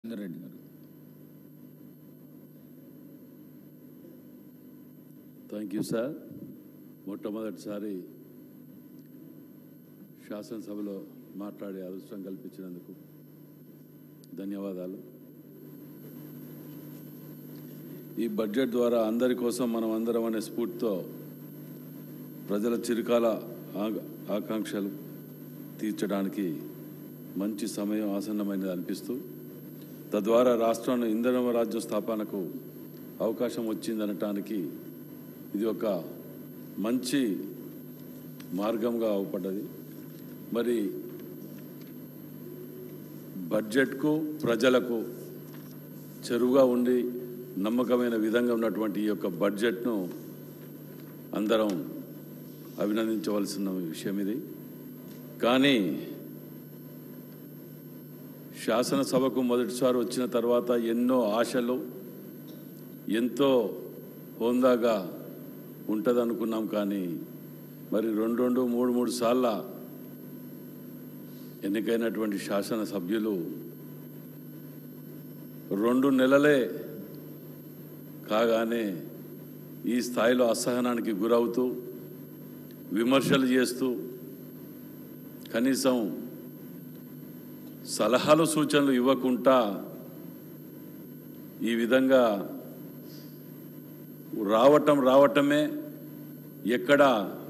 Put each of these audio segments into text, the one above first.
రెడ్డి గారు. Thank you sir. మొట్టమొదటిసారి శాసనసభలో మాట్లాడే అదృష్టం కల్పించినందుకు ధన్యవాదాలు. ఈ బడ్జెట్ ద్వారా అందరి కోసం మనం అందరం అనే స్ఫూర్తితో ప్రజల చిరకాల ఆకాంక్షలు తీర్చడానికి మంచి సమయం ఆసన్నమైనది అనిపిస్తూ, తద్వారా రాష్ట్రంలో ఇంధన రాజ్యం స్థాపనకు అవకాశం వచ్చిందనటానికి ఇది ఒక మంచి మార్గంగా అవపడ్డది. మరి బడ్జెట్కు ప్రజలకు చెరువుగా ఉండి నమ్మకమైన విధంగా ఉన్నటువంటి ఈ యొక్క బడ్జెట్ను అందరం అభినందించవలసిన విషయం ఇది. కానీ శాసనసభకు మొదటిసారి వచ్చిన తర్వాత ఎన్నో ఆశలు, ఎంతో హోందాగా ఉంటుందనుకున్నాం. కానీ మరి రెండు మూడు సార్ల ఎన్నికైనటువంటి శాసనసభ్యులు 2 నెలలే కాగానే ఈ స్థాయిలో అసహనానికి గురవుతూ, విమర్శలు చేస్తూ, కనీసం సలహాలు సూచనలు ఇవ్వకుండా ఈ విధంగా రావటమే ఎక్కడ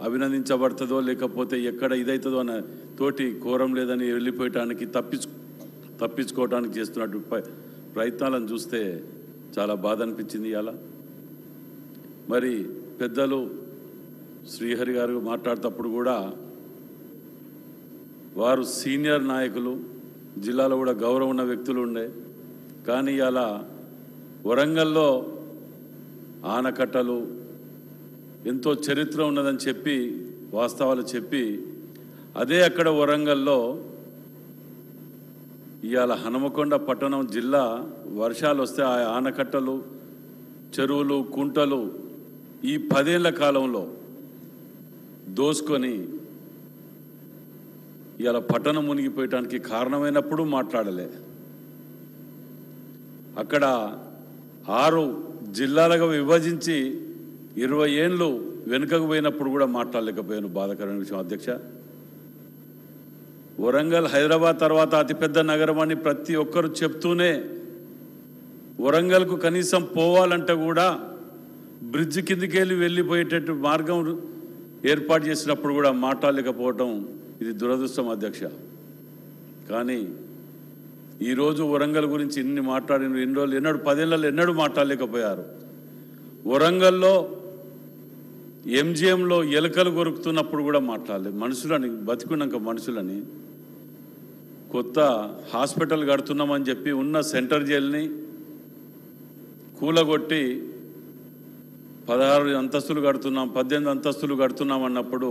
అభినందించబడుతుందో లేకపోతే ఎక్కడ ఇదవుతుందో అనే తోటి కోరం లేదని వెళ్ళిపోయటానికి తప్పించుకోవటానికి చేస్తున్నట్టు ప్రయత్నాలను చూస్తే చాలా బాధ అనిపించింది. ఇలా మరి పెద్దలు శ్రీహరి గారు మాట్లాడేటప్పుడు కూడా వారు సీనియర్ నాయకులు, జిల్లాలో కూడా గౌరవం ఉన్న వ్యక్తులు ఉండే. కానీ ఇలా వరంగల్లో ఆనకట్టలు ఎంతో చరిత్ర ఉన్నదని చెప్పి వాస్తవాలు చెప్పి, అదే అక్కడ వరంగల్లో ఇవాళ హనుమకొండ పట్టణం జిల్లా వర్షాలు వస్తే ఆ ఆనకట్టలు, చెరువులు, కుంటలు ఈ 10 ఏళ్ల కాలంలో దోసుకొని ఇవాళ పట్టణం మునిగిపోయటానికి కారణమైనప్పుడు మాట్లాడలే. అక్కడ 6 జిల్లాలుగా విభజించి 20 ఏళ్ళు వెనుకకు పోయినప్పుడు కూడా మాట్లాడలేకపోయాను. బాధాకరమైన విషయం అధ్యక్ష. వరంగల్ హైదరాబాద్ తర్వాత అతిపెద్ద నగరం అని ప్రతి ఒక్కరు చెప్తూనే వరంగల్కు కనీసం పోవాలంటే కూడా బ్రిడ్జ్ కిందికి వెళ్ళిపోయేటట్టు మార్గం ఏర్పాటు చేసినప్పుడు కూడా మాట్లాడలేకపోవటం ఇది దురదృష్టం అధ్యక్ష. కానీ ఈరోజు వరంగల్ గురించి ఇన్ని మాట్లాడిన ఎన్ని రోజులు 10 ఏళ్ళలో ఎన్నడూ మాట్లాడలేకపోయారు. వరంగల్లో ఎంజిఎంలో ఎలుకలు కొరుకుతున్నప్పుడు కూడా మాట్లాడలేదు. మనుషులని బతికున్నాక మనుషులని కొత్త హాస్పిటల్ కడుతున్నామని చెప్పి ఉన్న సెంటర్ జైల్ని కూలగొట్టి 16 అంతస్తులు కడుతున్నాం, 18 అంతస్తులు కడుతున్నాం అన్నప్పుడు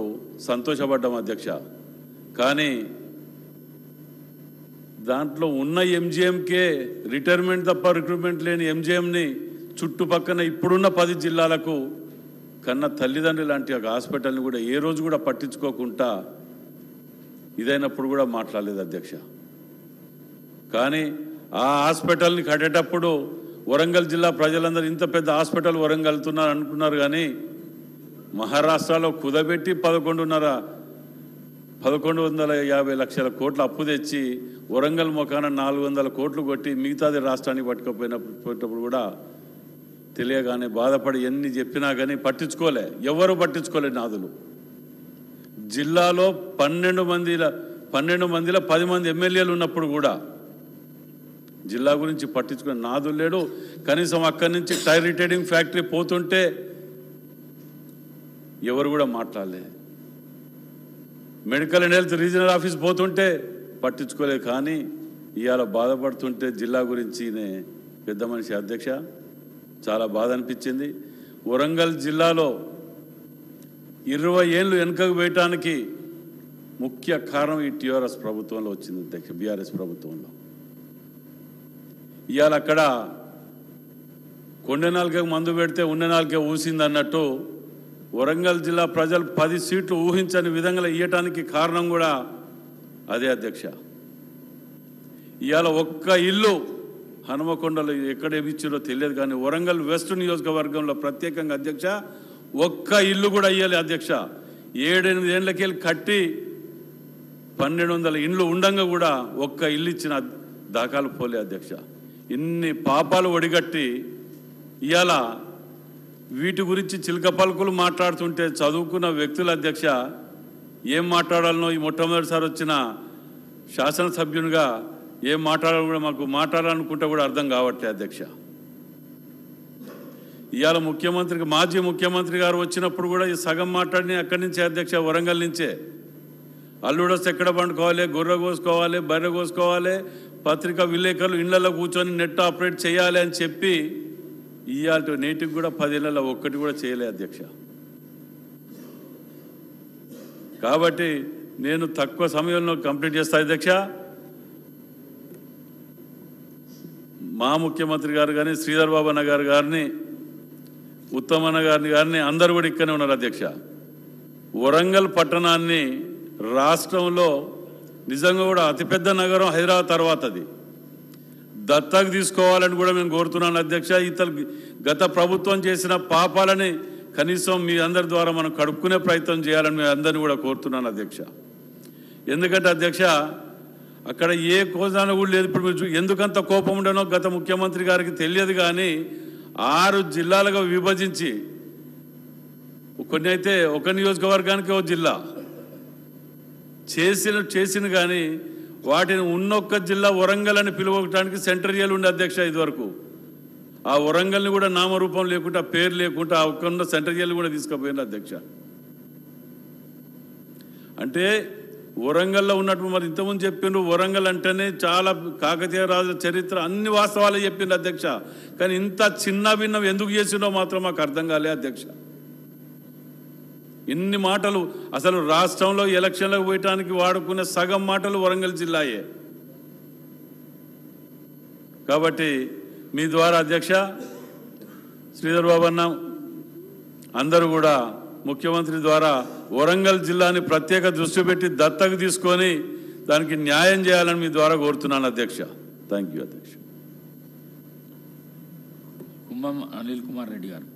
సంతోషపడ్డాం అధ్యక్ష. కానీ దాంట్లో ఉన్న ఎంజిఎంకే రిటైర్మెంట్ తప్ప రిక్రూట్మెంట్ లేని ఎంజిఎంని చుట్టుపక్కన ఇప్పుడున్న 10 జిల్లాలకు కన్నా తల్లిదండ్రులు లాంటి ఒక హాస్పిటల్ని కూడా ఏ రోజు కూడా పట్టించుకోకుండా ఇదైనప్పుడు కూడా మాట్లాడలేదు అధ్యక్ష. కానీ ఆ హాస్పిటల్ని కట్టేటప్పుడు వరంగల్ జిల్లా ప్రజలందరూ ఇంత పెద్ద హాస్పిటల్ వరంగల్తున్నారు అనుకున్నారు. కానీ మహారాష్ట్రలో కుదబెట్టి 1150 లక్షల కోట్ల అప్పు తెచ్చి వరంగల్ మొఖాన 400 కోట్లు కొట్టి మిగతాది రాష్ట్రానికి పట్టుకపోయినప్పుడు కూడా తెలియగానే బాధపడి ఎన్ని చెప్పినా కానీ పట్టించుకోలే, ఎవరు పట్టించుకోలే నాదులు. జిల్లాలో 12 మందిలో 10 మంది ఎమ్మెల్యేలు ఉన్నప్పుడు కూడా జిల్లా గురించి పట్టించుకునే నాదులు లేడు. కనీసం అక్కడి నుంచి టైర్ రిటైరింగ్ ఫ్యాక్టరీ పోతుంటే ఎవరు కూడా మాట్లాడలే. Medical and health regional office పోతుంటే పట్టించుకోలేదు. కానీ ఇవాళ బాధపడుతుంటే జిల్లా గురించి పెద్ద మనిషి అధ్యక్ష చాలా బాధ అనిపించింది. వరంగల్ జిల్లాలో 20 ఏళ్ళు వెనుకకు వేయటానికి ముఖ్య కారణం ఈ టీఆర్ఎస్ ప్రభుత్వంలో వచ్చింది అధ్యక్ష. బీఆర్ఎస్ ప్రభుత్వంలో ఇవాళ అక్కడ కొండ నాలుగకు మందు పెడితే ఉన్న నాలుగే ఊసింది అన్నట్టు వరంగల్ జిల్లా ప్రజలు 10 సీట్లు ఊహించని విధంగా ఇవ్వటానికి కారణం కూడా అదే అధ్యక్ష. ఇవాళ ఒక్క ఇల్లు హనుమకొండలో ఎక్కడ ఇచ్చారో తెలియదు, కానీ వరంగల్ వెస్ట్ నియోజకవర్గంలో ప్రత్యేకంగా అధ్యక్ష ఒక్క ఇల్లు కూడా అయ్యాలి అధ్యక్ష. 7-8 ఏళ్ళకెళ్ళి కట్టి 1200 ఇండ్లు ఉండంగా కూడా ఒక్క ఇల్లు ఇచ్చిన దాఖలు పోలే అధ్యక్ష. ఇన్ని పాపాలు ఒడిగట్టి ఇవాళ వీటి గురించి చిలక పలుకులు మాట్లాడుతుంటే చదువుకున్న వ్యక్తుల అధ్యక్ష ఏం మాట్లాడాలనో ఈ మొట్టమొదటిసారి వచ్చిన శాసనసభ్యునిగా ఏం మాట్లాడాలో కూడా మాకు మాట్లాడాలనుకుంటే కూడా అర్థం కావట్లే అధ్యక్ష. ఇవాళ ముఖ్యమంత్రికి మాజీ ముఖ్యమంత్రి గారు వచ్చినప్పుడు కూడా ఈ సగం మాట్లాడిన అక్కడి నుంచే అధ్యక్ష, వరంగల్ నుంచే. అల్లుడొస్తే ఎక్కడ పండుకోవాలి, గొర్రె కోసుకోవాలి, బర్రె కోసుకోవాలి, పత్రికా విలేకరులు ఇళ్లలో కూర్చొని నెట్ ఆపరేట్ చేయాలి అని చెప్పి ఇవాళ నేటికి కూడా 10 ఏళ్లలో ఒక్కటి కూడా చేయలే అధ్యక్ష. కాబట్టి నేను తక్కువ సమయంలో కంప్లీట్ చేస్తా అధ్యక్ష. మా ముఖ్యమంత్రి గారు కానీ శ్రీధర్ బాబు అన్న గారిని ఉత్తమన్న గారిని అందరూ కూడా ఇక్కడనే ఉన్నారు అధ్యక్ష. వరంగల్ పట్టణాన్ని రాష్ట్రంలో నిజంగా కూడా అతిపెద్ద నగరం హైదరాబాద్ తర్వాత అది దత్తకు తీసుకోవాలని కూడా మేము కోరుతున్నాను అధ్యక్ష. ఇతను గత ప్రభుత్వం చేసిన పాపాలని కనీసం మీ అందరి ద్వారా మనం కడుక్కునే ప్రయత్నం చేయాలని మేము అందరినీ కూడా కోరుతున్నాను అధ్యక్ష. ఎందుకంటే అధ్యక్ష అక్కడ ఏ కోజాన కూడా లేదు. ఇప్పుడు మీరు ఎందుకంత కోపం ఉండనో గత ముఖ్యమంత్రి గారికి తెలియదు, కానీ 6 జిల్లాలుగా విభజించి కొన్ని అయితే ఒక నియోజకవర్గానికి ఒక జిల్లా చేసిన కానీ వాటిని ఉన్నొక్క జిల్లా వరంగల్ అని పిలువడానికి సెంటర్ జైలు ఉండే అధ్యక్ష. ఇదివరకు ఆ వరంగల్ని కూడా నామరూపం లేకుండా పేరు లేకుండా ఆ ఒక్క సెంటర్ జైలు కూడా తీసుకుపోయింది అధ్యక్ష. అంటే వరంగల్లో ఉన్నట్టు మరి ఇంతకుముందు చెప్పిండ్రు వరంగల్ అంటేనే చాలా కాకతీయ రాజుల చరిత్ర అన్ని వాస్తవాలు చెప్పిండ్రు అధ్యక్ష. కానీ ఇంత చిన్న భిన్నం ఎందుకు చేసిండో మాత్రం మాకు అర్థం కాలే అధ్యక్ష. ఇన్ని మాటలు అసలు రాష్ట్రంలో ఎలక్షన్లకు పోయటానికి వాడుకునే సగం మాటలు వరంగల్ జిల్లాయే. కాబట్టి మీ ద్వారా అధ్యక్ష శ్రీధర్ బాబు అన్న అందరూ కూడా ముఖ్యమంత్రి ద్వారా వరంగల్ జిల్లాని ప్రత్యేక దృష్టి పెట్టి దత్తకు తీసుకొని దానికి న్యాయం చేయాలని మీ ద్వారా కోరుతున్నాను అధ్యక్ష. థ్యాంక్ యూ అధ్యక్ష. కుంభం అనిల్ కుమార్ రెడ్డి గారు.